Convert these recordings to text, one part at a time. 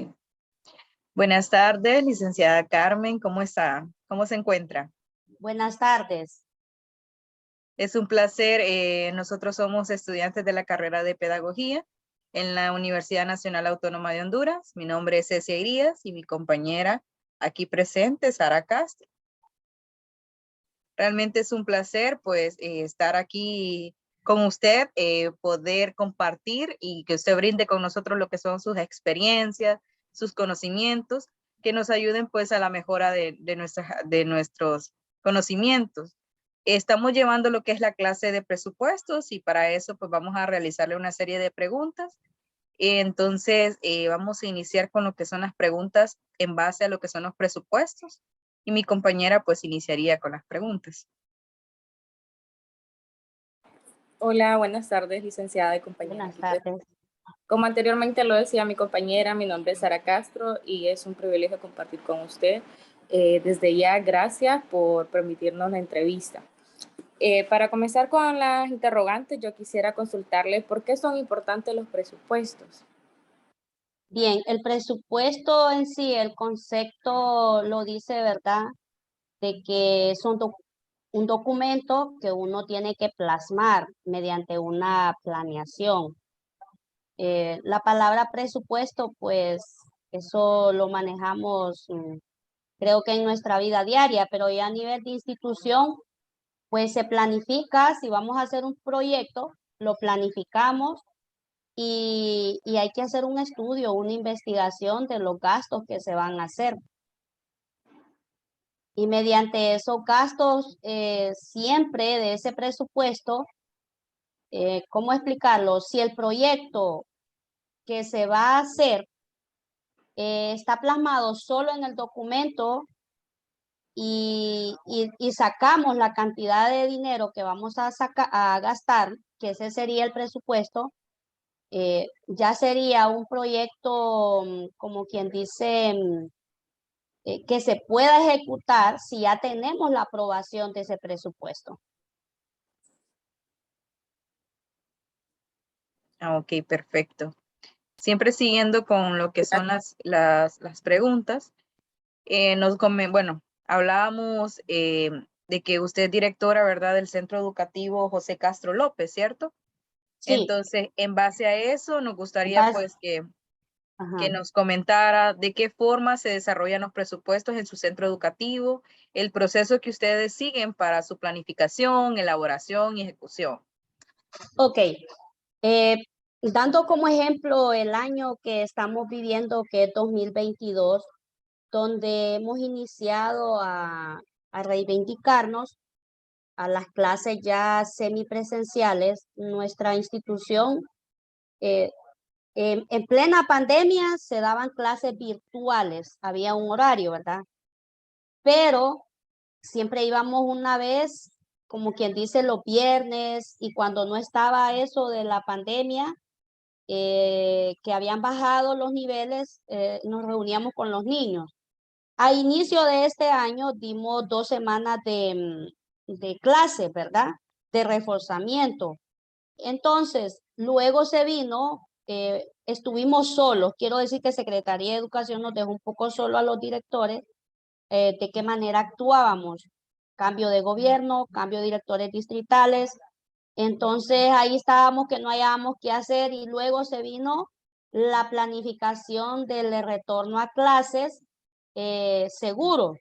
Ok. Buenas tardes, licenciada Carmen, ¿cómo está? ¿Cómo se encuentra? Buenas tardes. Es un placer. Nosotros somos estudiantes de la carrera de Pedagogía en la Universidad Nacional Autónoma de Honduras. Mi nombre es Cecia Irías y mi compañera aquí presente, Sara Castro. Realmente es un placer pues estar aquí con usted, poder compartir y que usted brinde con nosotros lo que son sus experiencias, sus conocimientos, que nos ayuden pues a la mejora de nuestros conocimientos. Estamos llevando lo que es la clase de presupuestos y para eso pues vamos a realizarle una serie de preguntas. Entonces vamos a iniciar con lo que son las preguntas en base a lo que son los presupuestos y mi compañera pues iniciaría con las preguntas. Hola, buenas tardes, licenciada y compañera. Buenas tardes. Como anteriormente lo decía mi compañera, mi nombre es Sara Castro y es un privilegio compartir con usted. Desde ya, gracias por permitirnos la entrevista. Para comenzar con las interrogantes, yo quisiera consultarle por qué son importantes los presupuestos. Bien, el presupuesto en sí, el concepto lo dice, ¿verdad? De que es un documento que uno tiene que plasmar mediante una planeación. La palabra presupuesto, pues eso lo manejamos, creo que en nuestra vida diaria, pero ya a nivel de institución, pues se planifica, si vamos a hacer un proyecto, lo planificamos y hay que hacer un estudio, una investigación de los gastos que se van a hacer. Y mediante esos gastos, siempre de ese presupuesto, ¿cómo explicarlo? Si el proyecto que se va a hacer está plasmado solo en el documento y sacamos la cantidad de dinero que vamos a gastar, que ese sería el presupuesto, ya sería un proyecto, como quien dice, que se pueda ejecutar si ya tenemos la aprobación de ese presupuesto. Ok, perfecto. Siempre siguiendo con lo que son las preguntas, bueno, hablábamos de que usted es directora, ¿verdad?, del Centro Educativo José Castro López, ¿cierto? Sí. Entonces, en base a eso, nos gustaría pues que Ajá. nos comentara de qué forma se desarrollan los presupuestos en su centro educativo, el proceso que ustedes siguen para su planificación, elaboración y ejecución. Ok. Dando como ejemplo el año que estamos viviendo, que es 2022, donde hemos iniciado a reivindicarnos a las clases ya semipresenciales, nuestra institución, en plena pandemia se daban clases virtuales, había un horario, ¿verdad? Pero siempre íbamos una vez, como quien dice, los viernes, y cuando no estaba eso de la pandemia, que habían bajado los niveles, nos reuníamos con los niños. A inicio de este año dimos 2 semanas de clase, ¿verdad? De reforzamiento. Entonces, luego se vino, estuvimos solos. Quiero decir que Secretaría de Educación nos dejó un poco solo a los directores, de qué manera actuábamos. Cambio de gobierno, cambio de directores distritales. Entonces, ahí estábamos que no hallábamos qué hacer y luego se vino la planificación del retorno a clases seguro.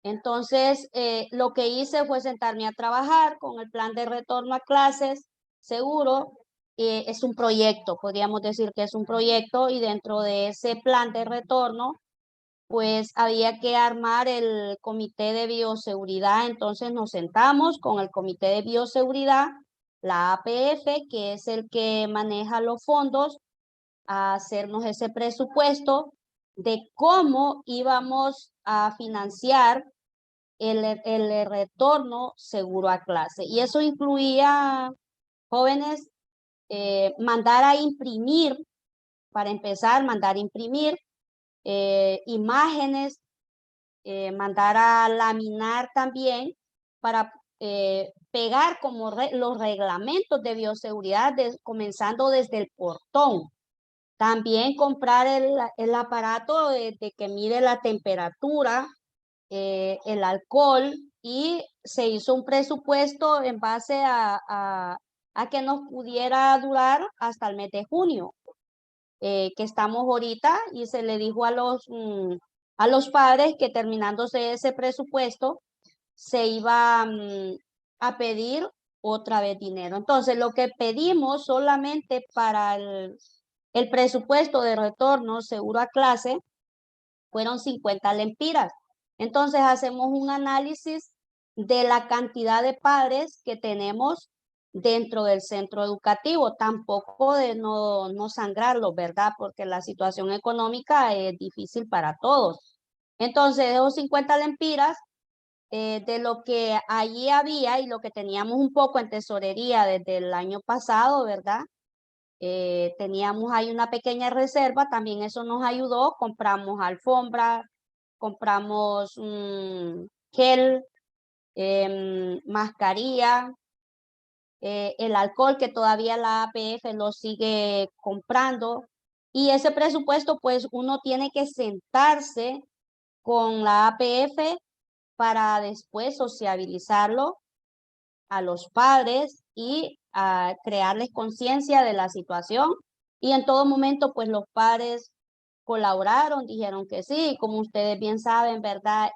Entonces, lo que hice fue sentarme a trabajar con el plan de retorno a clases seguro. Es un proyecto, podríamos decir que es un proyecto, y dentro de ese plan de retorno, pues había que armar el comité de bioseguridad. Entonces nos sentamos con el comité de bioseguridad, la APF, que es el que maneja los fondos, a hacernos ese presupuesto de cómo íbamos a financiar el retorno seguro a clase. Y eso incluía, jóvenes, mandar a imprimir, para empezar, mandar a imprimir imágenes, mandar a laminar también para pegar como los reglamentos de bioseguridad, comenzando desde el portón. También comprar el aparato de que mide la temperatura, el alcohol, y se hizo un presupuesto en base a que nos pudiera durar hasta el mes de junio, que estamos ahorita, y se le dijo a los padres que terminándose ese presupuesto se iba a pedir otra vez dinero. Entonces, lo que pedimos solamente para el presupuesto de retorno seguro a clase fueron 50 lempiras. Entonces, hacemos un análisis de la cantidad de padres que tenemos dentro del centro educativo, tampoco de no sangrarlos, ¿verdad? Porque la situación económica es difícil para todos. Entonces, de esos 50 lempiras, de lo que allí había y lo que teníamos un poco en tesorería desde el año pasado, ¿verdad? Teníamos ahí una pequeña reserva, también eso nos ayudó, compramos alfombra, compramos gel, mascarilla, el alcohol que todavía la APF lo sigue comprando, y ese presupuesto pues uno tiene que sentarse con la APF para después sociabilizarlo a los padres y a crearles conciencia de la situación. Y en todo momento, pues los padres colaboraron, dijeron que sí. Como ustedes bien saben, ¿verdad?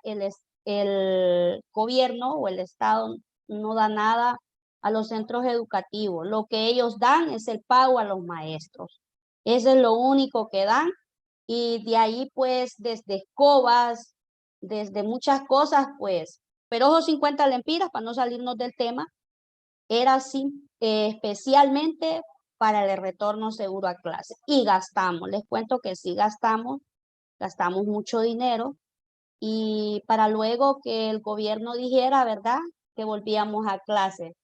El gobierno o el Estado no da nada a los centros educativos. Lo que ellos dan es el pago a los maestros. Eso es lo único que dan. Y de ahí, pues, desde escobas, desde muchas cosas, pues, pero esos 50 lempiras, para no salirnos del tema, era así, especialmente para el retorno seguro a clase. Y gastamos, les cuento que sí gastamos mucho dinero, y para luego que el gobierno dijera, ¿verdad?, que volvíamos a clase.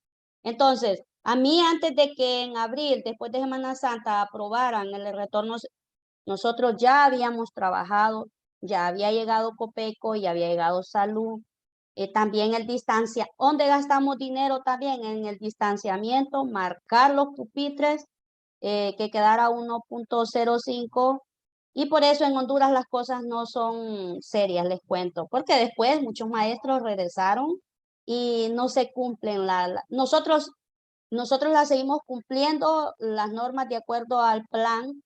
Entonces, a mí antes de que en abril, después de Semana Santa, aprobaran el retorno, nosotros ya habíamos trabajado, ya había llegado Copeco, ya había llegado Salud, también el distancia, donde gastamos dinero también en el distanciamiento, marcar los pupitres, que quedara 1.05, y por eso en Honduras las cosas no son serias, les cuento, porque después muchos maestros regresaron y no se cumplen nosotros las seguimos cumpliendo las normas de acuerdo al plan.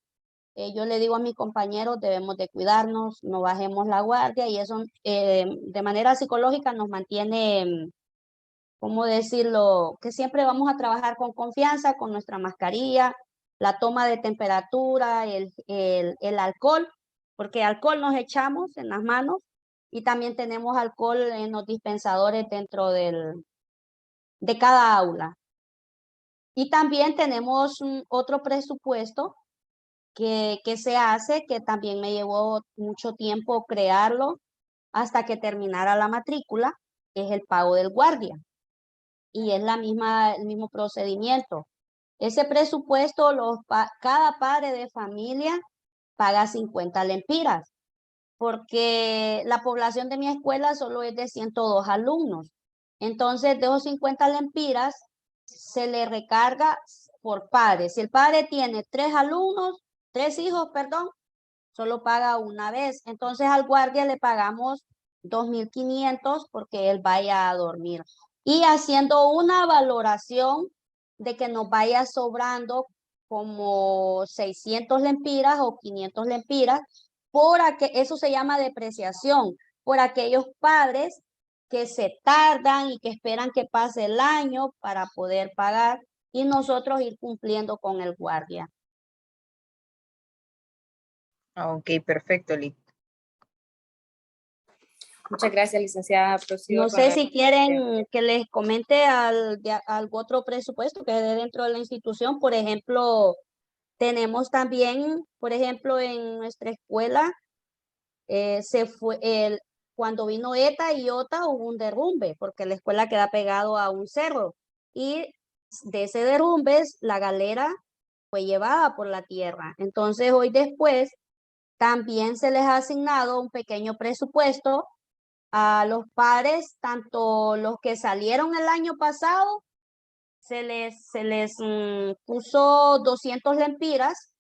Yo le digo a mis compañeros, debemos de cuidarnos, no bajemos la guardia, y eso de manera psicológica nos mantiene, ¿cómo decirlo?, que siempre vamos a trabajar con confianza, con nuestra mascarilla, la toma de temperatura, el alcohol, porque alcohol nos echamos en las manos, y también tenemos alcohol en los dispensadores dentro de cada aula. Y también tenemos otro presupuesto que se hace, que también me llevó mucho tiempo crearlo hasta que terminara la matrícula, es el pago del guardia. Y es el mismo procedimiento. Ese presupuesto, cada padre de familia paga 50 lempiras, porque la población de mi escuela solo es de 102 alumnos. Entonces, de esos 50 lempiras, se le recarga por padre. Si el padre tiene 3 hijos, perdón, solo paga una vez. Entonces al guardia le pagamos 2.500 porque él vaya a dormir. Y haciendo una valoración de que nos vaya sobrando como 600 lempiras o 500 lempiras, eso se llama depreciación, por aquellos padres que se tardan y que esperan que pase el año para poder pagar, y nosotros ir cumpliendo con el guardia. Ok, perfecto, Liz. Muchas gracias, licenciada. No sé si quieren que les comente algún otro presupuesto que es de dentro de la institución. Por ejemplo, tenemos también, por ejemplo, en nuestra escuela, cuando vino ETA y OTA hubo un derrumbe, porque la escuela queda pegado a un cerro, y de ese derrumbe la galera fue llevada por la tierra. Entonces, hoy después, también se les ha asignado un pequeño presupuesto a los padres, tanto los que salieron el año pasado, se les puso 200 lempiras,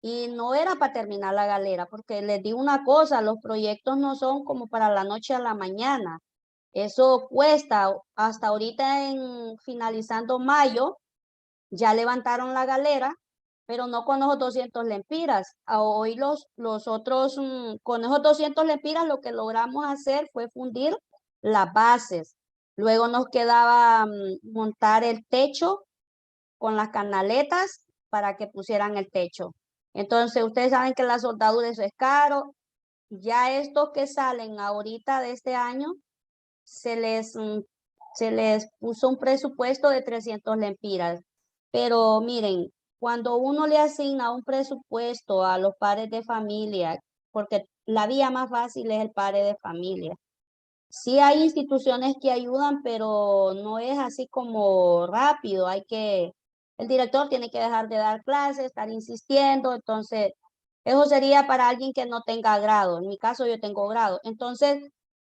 y no era para terminar la galera, porque les digo una cosa, los proyectos no son como para la noche a la mañana. Eso cuesta, hasta ahorita finalizando mayo, ya levantaron la galera, pero no con los 200 lempiras. Hoy los otros, con esos 200 lempiras lo que logramos hacer fue fundir las bases. Luego nos quedaba montar el techo con las canaletas para que pusieran el techo. Entonces, ustedes saben que la soldadura eso es caro. Ya estos que salen ahorita de este año, se les puso un presupuesto de 300 lempiras. Pero miren, cuando uno le asigna un presupuesto a los padres de familia, porque la vía más fácil es el padre de familia. Sí hay instituciones que ayudan, pero no es así como rápido. El director tiene que dejar de dar clases, estar insistiendo. Entonces, eso sería para alguien que no tenga grado. En mi caso, yo tengo grado. Entonces,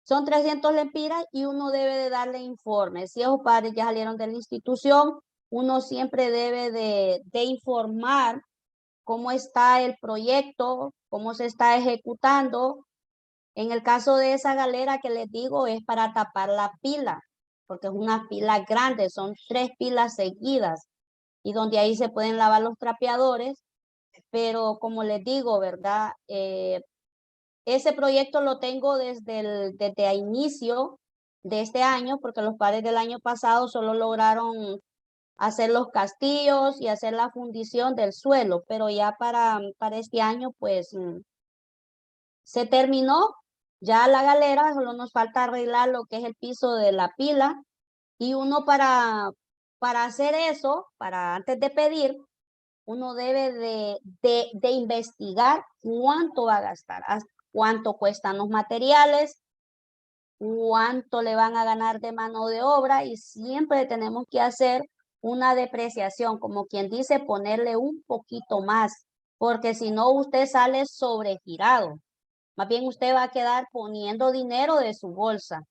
son 300 lempiras y uno debe de darle informes. Si esos padres ya salieron de la institución, uno siempre debe de informar cómo está el proyecto, cómo se está ejecutando. En el caso de esa galera que les digo es para tapar la pila, porque es una pila grande, son 3 pilas seguidas y donde ahí se pueden lavar los trapeadores, pero como les digo, ¿verdad? Ese proyecto lo tengo desde el inicio de este año, porque los padres del año pasado solo lograron hacer los castillos y hacer la fundición del suelo, pero ya para este año pues se terminó ya la galera, solo nos falta arreglar lo que es el piso de la pila y uno para hacer eso, para antes de pedir, uno debe de investigar cuánto va a gastar, cuánto cuestan los materiales, cuánto le van a ganar de mano de obra y siempre tenemos que hacer una depreciación, como quien dice, ponerle un poquito más, porque si no usted sale sobregirado. Más bien usted va a quedar poniendo dinero de su bolsa.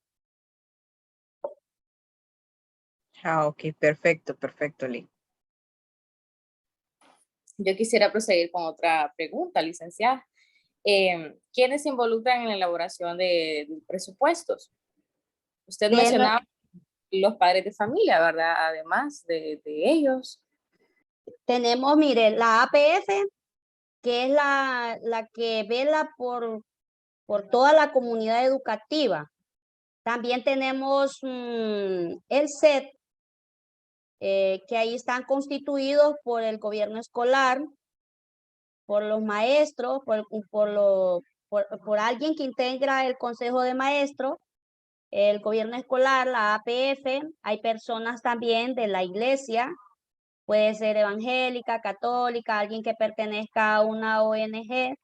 Ah, ok, perfecto, perfecto, Lee. Yo quisiera proseguir con otra pregunta, licenciada. ¿Quiénes se involucran en la elaboración de presupuestos? Usted mencionaba los padres de familia, ¿verdad? Además de ellos. Tenemos, mire, la APF, que es la que vela por toda la comunidad educativa. También tenemos el SET, que ahí están constituidos por el gobierno escolar, por los maestros, por alguien que integra el consejo de maestros, el gobierno escolar, la APF. Hay personas también de la iglesia, puede ser evangélica, católica, alguien que pertenezca a una ONG.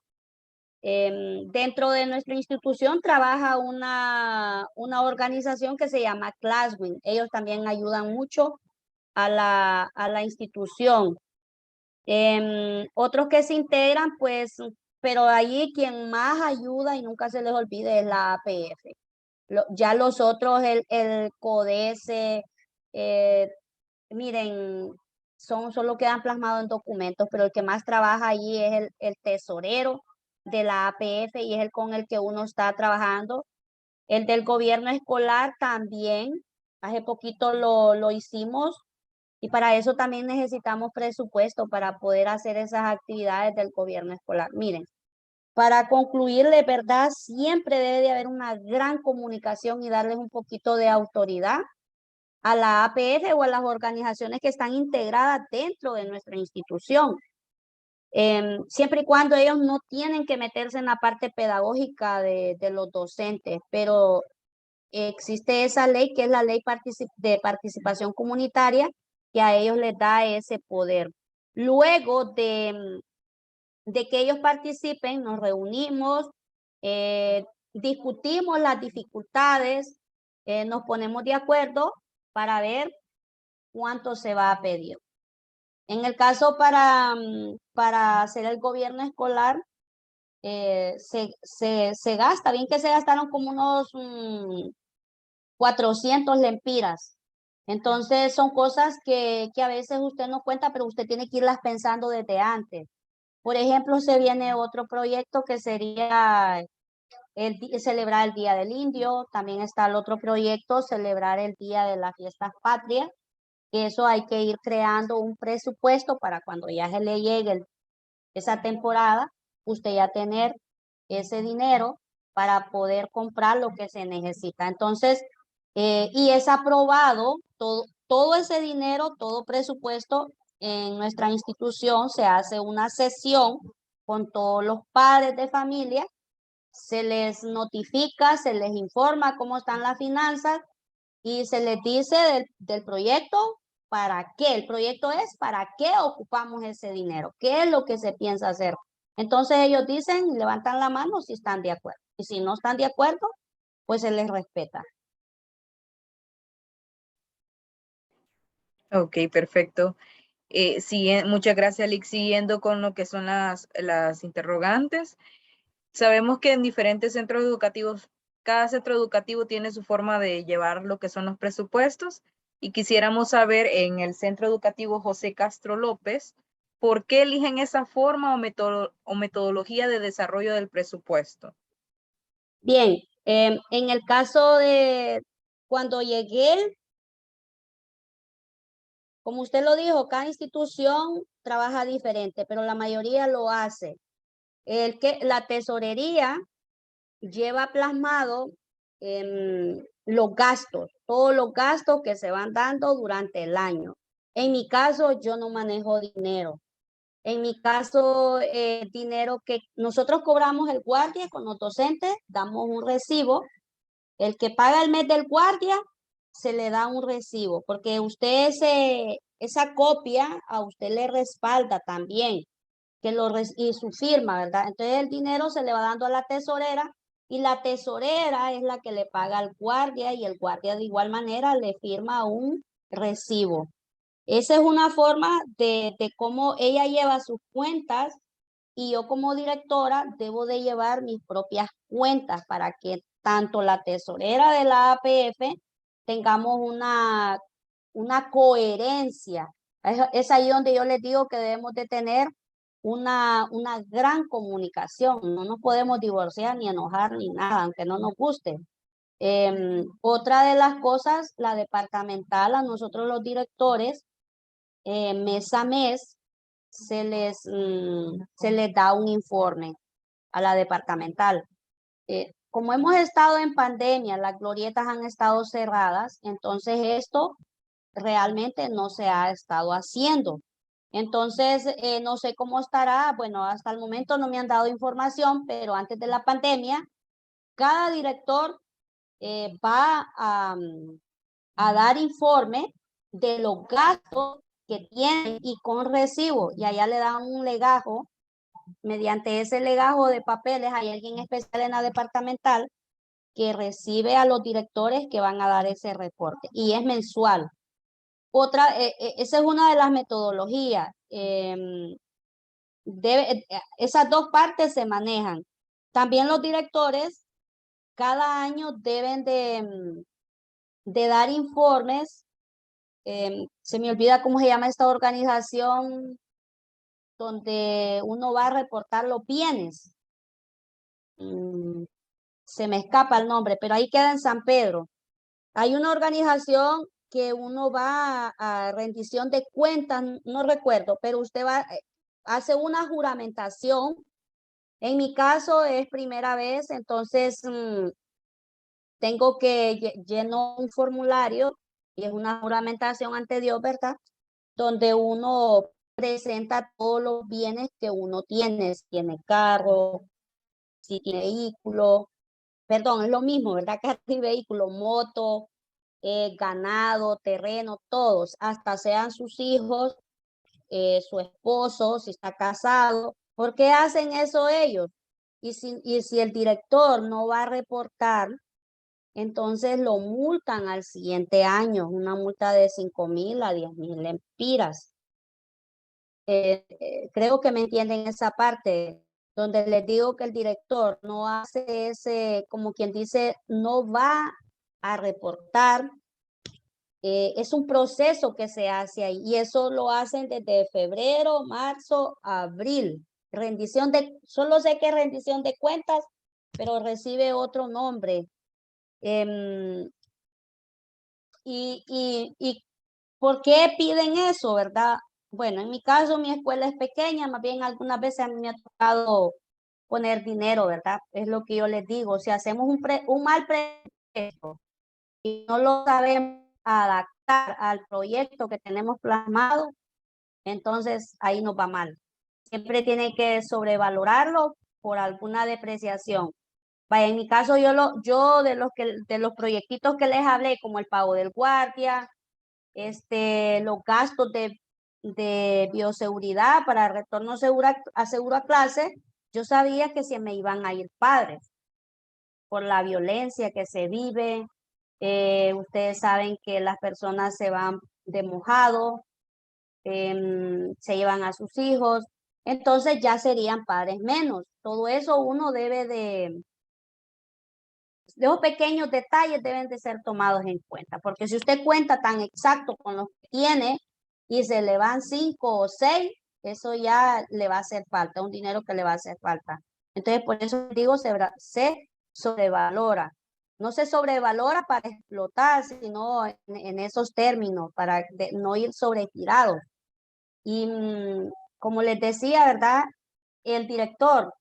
Dentro de nuestra institución trabaja una organización que se llama Classwin. Ellos también ayudan mucho a la institución. Otros que se integran, pues, pero allí quien más ayuda y nunca se les olvide es la APF. Ya los otros, el CODESE, miren, solo quedan plasmados en documentos, pero el que más trabaja allí es el tesorero de la APF y es el con el que uno está trabajando. El del gobierno escolar también, hace poquito lo hicimos y para eso también necesitamos presupuesto para poder hacer esas actividades del gobierno escolar. Miren, para concluirle, ¿verdad? Siempre debe de haber una gran comunicación y darles un poquito de autoridad a la APF o a las organizaciones que están integradas dentro de nuestra institución. Siempre y cuando ellos no tienen que meterse en la parte pedagógica de los docentes, pero existe esa ley que es la ley de participación comunitaria que a ellos les da ese poder. Luego de que ellos participen, nos reunimos, discutimos las dificultades, nos ponemos de acuerdo para ver cuánto se va a pedir. En el caso para hacer el gobierno escolar, se gasta, bien que se gastaron como unos 400 lempiras. Entonces son cosas que a veces usted no cuenta, pero usted tiene que irlas pensando desde antes. Por ejemplo, se viene otro proyecto que sería celebrar el Día del Indio. También está el otro proyecto, celebrar el Día de las Fiestas Patrias. Eso hay que ir creando un presupuesto para cuando ya se le llegue esa temporada, usted ya tener ese dinero para poder comprar lo que se necesita. Entonces, y es aprobado todo ese dinero, todo presupuesto en nuestra institución. Se hace una sesión con todos los padres de familia, se les notifica, se les informa cómo están las finanzas y se les dice del proyecto, para qué. El proyecto es para qué ocupamos ese dinero, qué es lo que se piensa hacer. Entonces ellos dicen, levantan la mano si están de acuerdo. Y si no están de acuerdo, pues se les respeta. Ok, perfecto. Muchas gracias, Lick. Siguiendo con lo que son las interrogantes. Sabemos que en diferentes centros educativos, cada centro educativo tiene su forma de llevar lo que son los presupuestos, y quisiéramos saber en el centro educativo José Castro López, ¿por qué eligen esa forma o metodología de desarrollo del presupuesto? Bien, en el caso de cuando llegué, como usted lo dijo, cada institución trabaja diferente, pero la mayoría lo hace. La tesorería lleva plasmado los gastos, todos los gastos que se van dando durante el año. En mi caso, yo no manejo dinero. En mi caso, dinero que nosotros cobramos el guardia con los docentes, damos un recibo. El que paga el mes del guardia, se le da un recibo, porque usted esa copia a usted le respalda también y su firma, ¿verdad? Entonces el dinero se le va dando a la tesorera y la tesorera es la que le paga al guardia y el guardia de igual manera le firma un recibo. Esa es una forma de cómo ella lleva sus cuentas y yo como directora debo de llevar mis propias cuentas para que tanto la tesorera de la APF tengamos una coherencia. Es ahí donde yo les digo que debemos de tener una gran comunicación. No nos podemos divorciar ni enojar ni nada, aunque no nos guste. Otra de las cosas, la departamental, a nosotros los directores, mes a mes, se les da un informe a la departamental. Como hemos estado en pandemia, las glorietas han estado cerradas, entonces esto realmente no se ha estado haciendo. Entonces, no sé cómo estará. Bueno, hasta el momento no me han dado información, pero antes de la pandemia, cada director va a dar informe de los gastos que tiene y con recibo. Y allá le dan un legajo. Mediante ese legajo de papeles hay alguien especial en la departamental que recibe a los directores que van a dar ese reporte. Y es mensual. Esa es una de las metodologías. Esas dos partes se manejan. También los directores cada año deben de dar informes. Se me olvida cómo se llama esta organización donde uno va a reportar los bienes. Se me escapa el nombre, pero ahí queda en San Pedro. Hay una organización que uno va a rendición de cuentas, no recuerdo, pero usted hace una juramentación. En mi caso es primera vez, entonces tengo que llenar un formulario y es una juramentación ante Dios, ¿verdad? Donde uno presenta todos los bienes que uno tiene, si tiene carro, si tiene vehículo, perdón, es lo mismo, ¿verdad? Casi vehículo, moto, ganado, terreno, todos, hasta sean sus hijos, su esposo, si está casado. ¿Por qué hacen eso ellos? Y si el director no va a reportar, entonces lo multan al siguiente año, una multa de 5,000 a 10,000 lempiras. Creo que me entienden esa parte, donde les digo que el director no hace como quien dice, no va a reportar. Es un proceso que se hace ahí y eso lo hacen desde febrero, marzo, abril. solo sé que es rendición de cuentas, pero recibe otro nombre. Y ¿por qué piden eso, verdad? Bueno, en mi caso, mi escuela es pequeña, más bien algunas veces a mí me ha tocado poner dinero, ¿verdad? Es lo que yo les digo. Si hacemos un mal presupuesto y no lo sabemos adaptar al proyecto que tenemos plasmado, entonces ahí nos va mal. Siempre tiene que sobrevalorarlo por alguna depreciación. Vaya, en mi caso, yo de los proyectitos que les hablé, como el pago del guardia, los gastos de bioseguridad para retorno seguro a clase, yo sabía que se me iban a ir padres por la violencia que se vive. Ustedes saben que las personas se van de mojado, se llevan a sus hijos, entonces ya serían padres menos. Todo eso uno debe de esos pequeños detalles deben de ser tomados en cuenta, porque si usted cuenta tan exacto con lo que tiene y se le van 5 o 6, eso ya le va a hacer falta, un dinero que le va a hacer falta. Entonces, por eso digo, se sobrevalora. No se sobrevalora para explotar, sino en esos términos, para no ir sobregirado. Y como les decía, ¿verdad? El director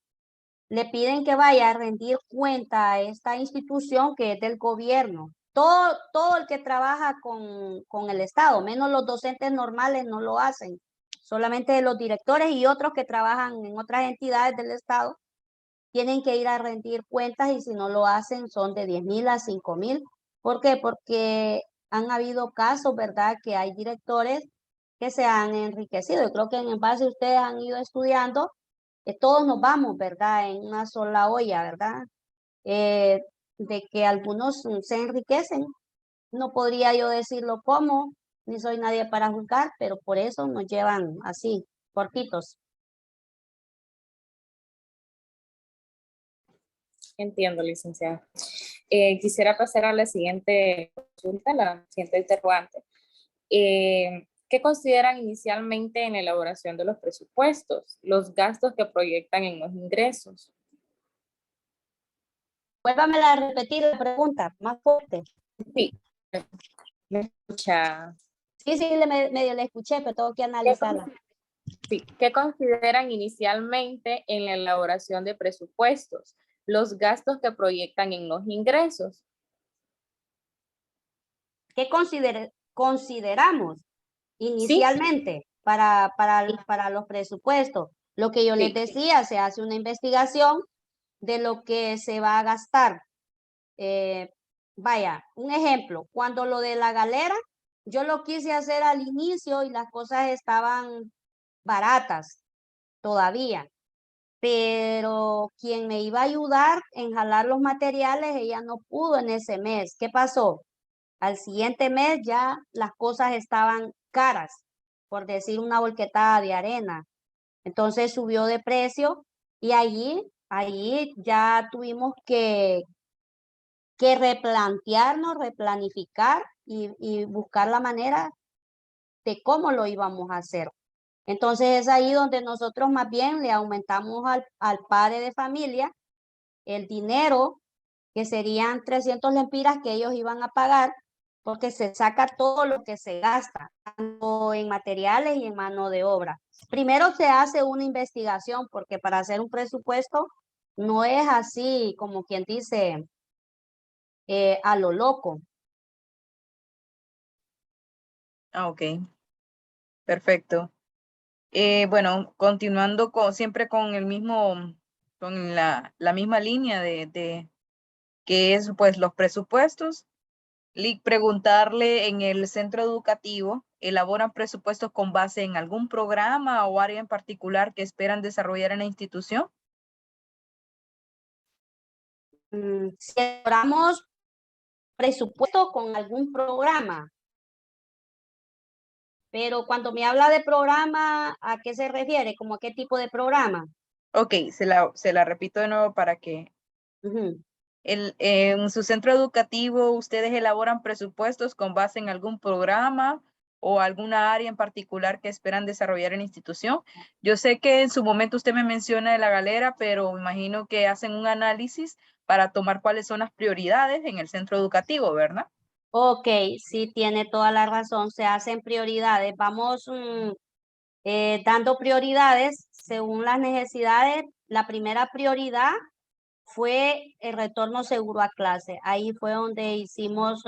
le piden que vaya a rendir cuenta a esta institución que es del gobierno. Todo el que trabaja con el Estado, menos los docentes normales no lo hacen. Solamente los directores y otros que trabajan en otras entidades del Estado tienen que ir a rendir cuentas y si no lo hacen son de 10,000 a 5,000. ¿Por qué? Porque han habido casos, ¿verdad? Que hay directores que se han enriquecido. Yo creo que en base ustedes han ido estudiando, todos nos vamos, ¿verdad? En una sola olla, ¿verdad? Eh, de que algunos se enriquecen. No podría yo decirlo cómo, ni soy nadie para juzgar, pero por eso nos llevan así, cortitos. Entiendo, licenciada. Quisiera pasar a la siguiente consulta, la siguiente interrogante. ¿Qué consideran inicialmente en la elaboración de los presupuestos? Los gastos que proyectan en los ingresos. Vuélvame a repetir la pregunta, más fuerte. Sí, me escucha. Sí, medio la escuché, pero tengo que analizarla. Sí, ¿qué consideran inicialmente en la elaboración de presupuestos? Los gastos que proyectan en los ingresos. ¿Qué consideramos Sí, inicialmente para los presupuestos? Lo que yo les sí, decía, se hace una investigación de lo que se va a gastar. Vaya, un ejemplo, cuando lo de la galera, yo lo quise hacer al inicio y las cosas estaban baratas todavía, pero quien me iba a ayudar en jalar los materiales, ella no pudo en ese mes. ¿Qué pasó? Al siguiente mes ya las cosas estaban caras, por decir una volquetada de arena. Entonces subió de precio y allí ya tuvimos que replantearnos, replanificar y buscar la manera de cómo lo íbamos a hacer. Entonces es ahí donde nosotros más bien le aumentamos al padre de familia el dinero, que serían 300 lempiras que ellos iban a pagar, porque se saca todo lo que se gasta, tanto en materiales y en mano de obra. Primero se hace una investigación, porque para hacer un presupuesto no es así como quien dice a lo loco. Ah, ok, perfecto. Bueno, continuando siempre con el mismo, con la misma línea de que es pues los presupuestos. Preguntarle en el centro educativo, ¿elaboran presupuestos con base en algún programa o área en particular que esperan desarrollar en la institución? Si elaboramos presupuesto con algún programa, pero cuando me habla de programa, ¿a qué se refiere? ¿Cómo a qué tipo de programa? Ok, se la repito de nuevo para que en su centro educativo ustedes elaboran presupuestos con base en algún programa o alguna área en particular que esperan desarrollar en la institución. Yo sé que en su momento usted me menciona de la galera, pero me imagino que hacen un análisis para tomar cuáles son las prioridades en el centro educativo, ¿verdad? Ok, sí, tiene toda la razón. Se hacen prioridades. Vamos dando prioridades según las necesidades. La primera prioridad fue el retorno seguro a clase. Ahí fue donde hicimos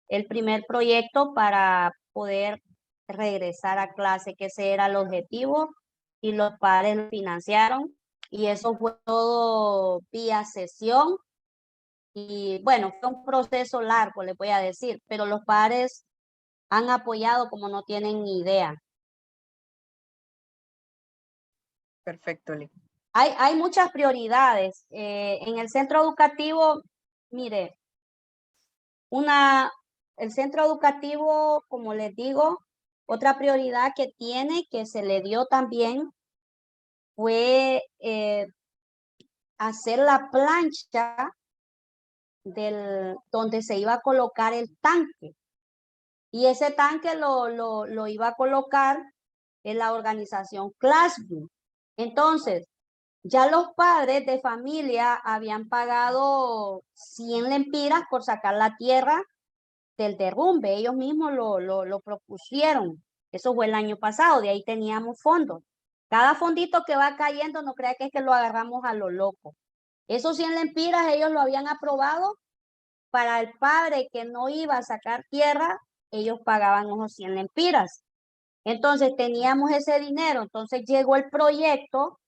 el primer proyecto para poder regresar a clase, que ese era el objetivo, y los padres lo financiaron. Y eso fue todo vía sesión. Y bueno, fue un proceso largo, les voy a decir, pero los padres han apoyado como no tienen ni idea. Perfecto, Lee. Hay muchas prioridades. En el centro educativo, mire, el centro educativo, como les digo, otra prioridad que tiene, que se le dio también, fue hacer la plancha donde se iba a colocar el tanque. Y ese tanque lo iba a colocar en la organización Classroom. Entonces, ya los padres de familia habían pagado 100 lempiras por sacar la tierra del derrumbe. Ellos mismos lo propusieron. Eso fue el año pasado, de ahí teníamos fondos. Cada fondito que va cayendo, no crea que es que lo agarramos a lo loco. Esos 100 lempiras ellos lo habían aprobado para el padre que no iba a sacar tierra, ellos pagaban unos 100 lempiras. Entonces teníamos ese dinero, entonces llegó el proyecto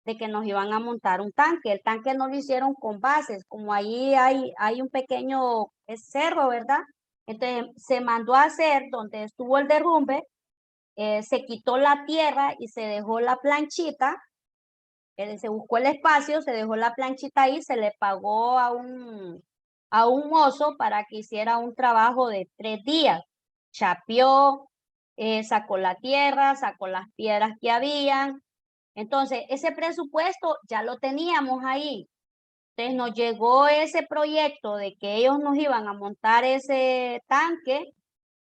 de que nos iban a montar un tanque. El tanque no lo hicieron con bases, como ahí hay un pequeño cerro, ¿verdad? Entonces se mandó a hacer donde estuvo el derrumbe, se quitó la tierra y se dejó la planchita, se buscó el espacio, se dejó la planchita ahí, se le pagó a un mozo para que hiciera un trabajo de 3 días. Chapeó, sacó la tierra, sacó las piedras que habían. Entonces, ese presupuesto ya lo teníamos ahí. Entonces, nos llegó ese proyecto de que ellos nos iban a montar ese tanque.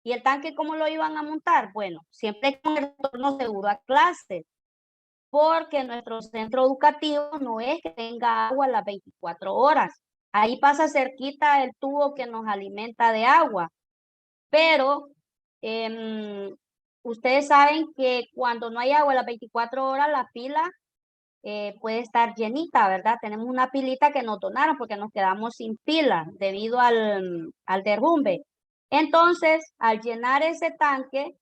¿Y el tanque cómo lo iban a montar? Bueno, siempre con el retorno seguro a clases, porque nuestro centro educativo no es que tenga agua las 24 horas. Ahí pasa cerquita el tubo que nos alimenta de agua, pero ustedes saben que cuando no hay agua las 24 horas, la pila puede estar llenita, ¿verdad? Tenemos una pilita que nos donaron porque nos quedamos sin pila debido al derrumbe. Entonces, al llenar ese tanque,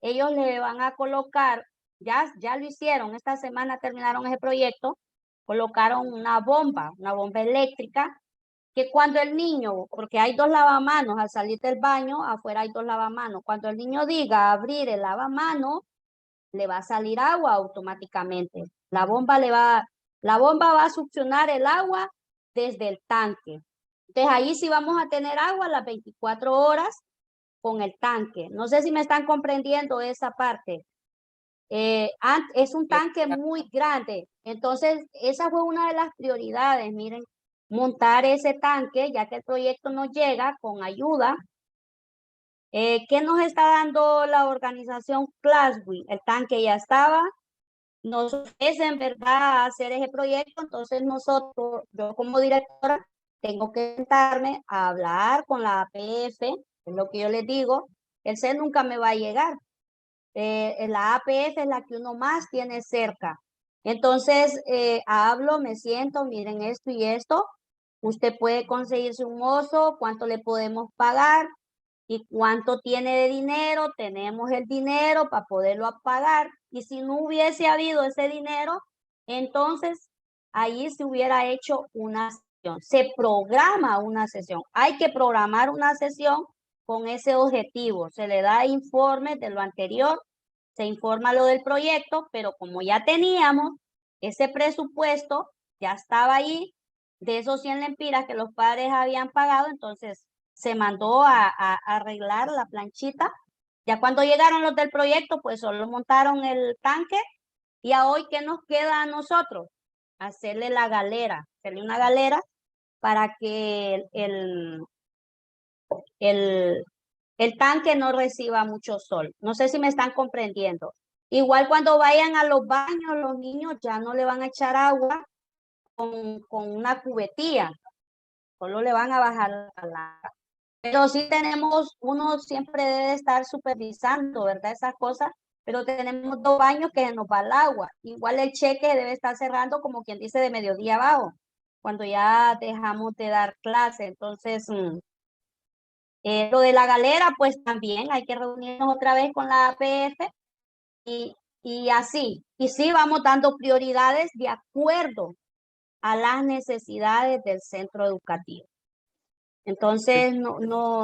ellos le van a colocar, ya lo hicieron, esta semana terminaron ese proyecto, colocaron una bomba eléctrica, que cuando el niño, porque hay 2 lavamanos, al salir del baño, afuera hay 2 lavamanos, cuando el niño diga abrir el lavamanos, le va a salir agua automáticamente. La bomba va a succionar el agua desde el tanque. Entonces ahí sí vamos a tener agua las 24 horas con el tanque. No sé si me están comprendiendo esa parte. Es un tanque muy grande. Entonces, esa fue una de las prioridades. Miren, montar ese tanque, ya que el proyecto nos llega con ayuda. ¿Qué nos está dando la organización Classwin? El tanque ya estaba, nos ofrece en verdad hacer ese proyecto, entonces nosotros, yo como directora, tengo que sentarme a hablar con la APF, es lo que yo les digo, el C nunca me va a llegar. La APF es la que uno más tiene cerca. Entonces, hablo, me siento, miren esto y esto, usted puede conseguirse un oso, cuánto le podemos pagar, y cuánto tiene de dinero, tenemos el dinero para poderlo pagar. Y si no hubiese habido ese dinero, entonces ahí se hubiera hecho una sesión. Se programa una sesión. Hay que programar una sesión con ese objetivo. Se le da informe de lo anterior, se informa lo del proyecto, pero como ya teníamos ese presupuesto, ya estaba ahí, de esos 100 lempiras que los padres habían pagado, entonces se mandó a arreglar la planchita. Ya cuando llegaron los del proyecto, pues solo montaron el tanque. Y a hoy, ¿qué nos queda a nosotros? Hacerle la galera, hacerle una galera para que el el tanque no reciba mucho sol. No sé si me están comprendiendo. Igual cuando vayan a los baños, los niños ya no le van a echar agua con una cubetilla, solo le van a bajar la... Pero sí tenemos, uno siempre debe estar supervisando, ¿verdad? Esas cosas, pero tenemos 2 baños que se nos va el agua. Igual el cheque debe estar cerrando, como quien dice, de mediodía abajo, cuando ya dejamos de dar clase. Entonces, lo de la galera, pues también hay que reunirnos otra vez con la APF y así. Y sí vamos dando prioridades de acuerdo a las necesidades del centro educativo. Entonces, no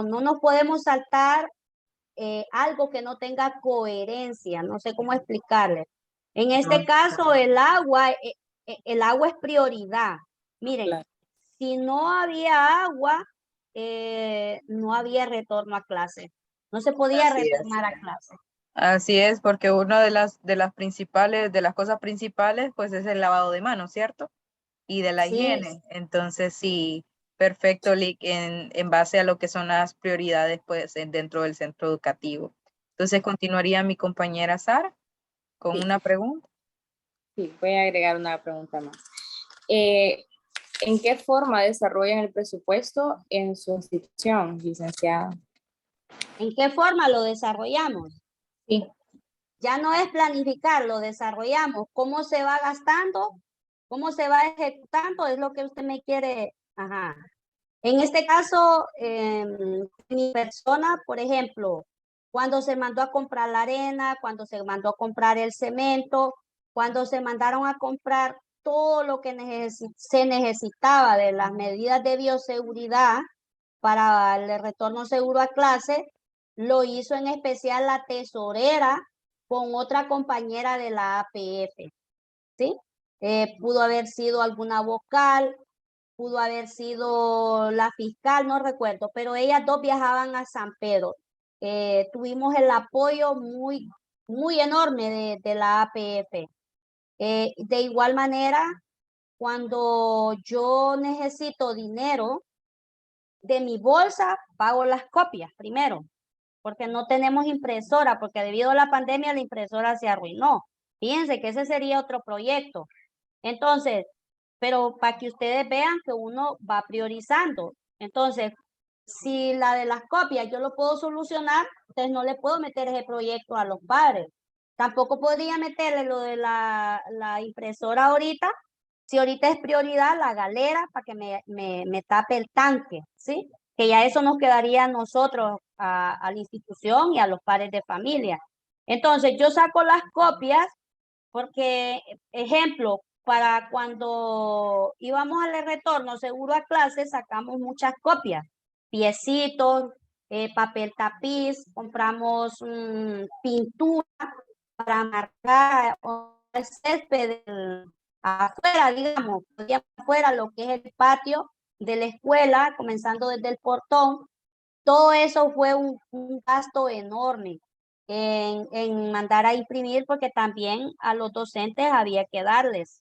nos podemos saltar algo que no tenga coherencia, no sé cómo explicarle. En este caso, el agua es prioridad. Miren, Claro. si no había agua, no había retorno a clase. No se podía Así es. retornar a clase. Así es, porque una de las cosas principales, pues es el lavado de manos, ¿cierto? Y de la Sí, higiene. Entonces, sí, perfecto, Lick, en base a lo que son las prioridades, pues, dentro del centro educativo. Entonces, continuaría mi compañera Sara con Sí. una pregunta. Sí, voy a agregar una pregunta más. ¿En qué forma desarrollan el presupuesto en su institución, licenciada? ¿en qué forma lo desarrollamos? Sí. Ya no es planificar, lo desarrollamos. ¿Cómo se va gastando? ¿Cómo se va ejecutando? Es lo que usted me quiere. Ajá. En este caso, mi persona, por ejemplo, cuando se mandó a comprar la arena, cuando se mandó a comprar el cemento, cuando se mandaron a comprar todo lo que se necesitaba de las medidas de bioseguridad para el retorno seguro a clase, lo hizo en especial la tesorera con otra compañera de la APF, ¿sí? Pudo haber sido alguna vocal, pudo haber sido la fiscal, no recuerdo, pero ellas dos viajaban a San Pedro. Tuvimos el apoyo muy enorme de la APF. De igual manera, cuando yo necesito dinero de mi bolsa, pago las copias primero, porque no tenemos impresora, porque debido a la pandemia la impresora se arruinó. Fíjense que ese sería otro proyecto. Entonces, pero para que ustedes vean que uno va priorizando. Entonces, si la de las copias yo lo puedo solucionar, entonces no le puedo meter ese proyecto a los padres. Tampoco podría meterle lo de la impresora ahorita, si ahorita es prioridad la galera para que me tape el tanque, ¿sí? Que ya eso nos quedaría a nosotros, a la institución y a los padres de familia. Entonces, yo saco las copias porque, ejemplo, para cuando íbamos al retorno seguro a clase, sacamos muchas copias, piecitos, papel tapiz, compramos pintura para marcar el césped afuera, digamos, afuera lo que es el patio de la escuela, comenzando desde el portón. Todo eso fue un gasto enorme en mandar a imprimir porque también a los docentes había que darles.